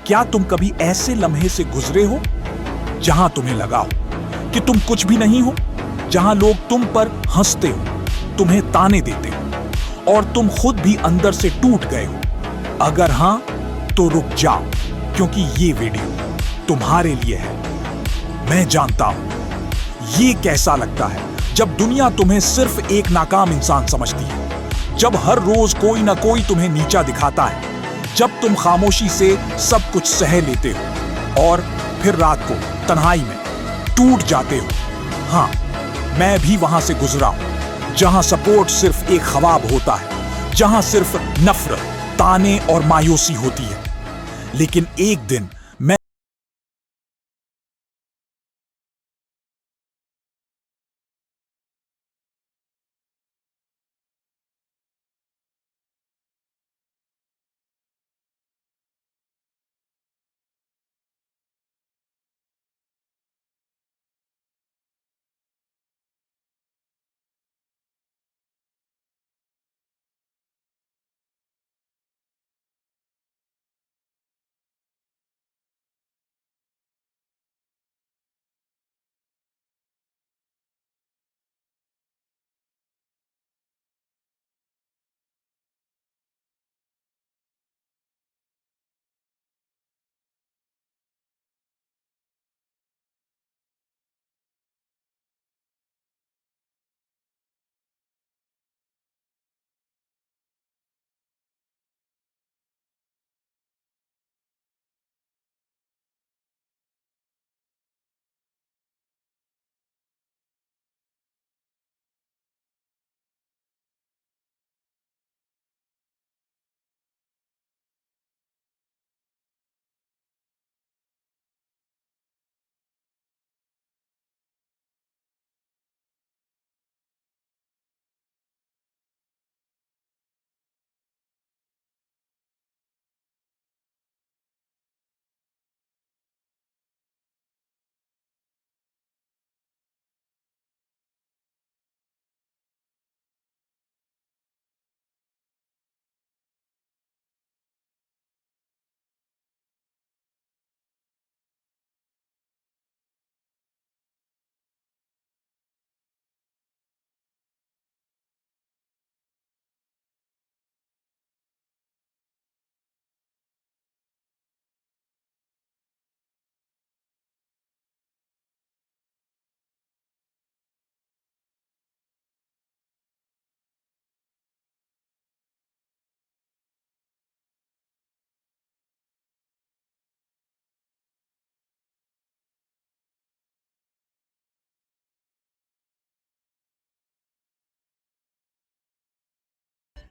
क्या तुम कभी ऐसे लम्हे से गुजरे हो जहां तुम्हें लगा हो कि तुम कुछ भी नहीं हो, जहां लोग तुम पर हंसते हो, तुम्हें ताने देते हो और तुम खुद भी अंदर से टूट गए हो? अगर हां तो रुक जाओ, क्योंकि ये वीडियो तुम्हारे लिए है। मैं जानता हूं ये कैसा लगता है जब दुनिया तुम्हें सिर्फ एक नाकाम इंसान समझती है, जब हर रोज कोई ना कोई तुम्हें नीचा दिखाता है, जब तुम खामोशी से सब कुछ सह लेते हो और फिर रात को तन्हाई में टूट जाते हो। हां, मैं भी वहां से गुजरा हूं, जहां सपोर्ट सिर्फ एक ख्वाब होता है, जहां सिर्फ नफरत, ताने और मायूसी होती है। लेकिन एक दिन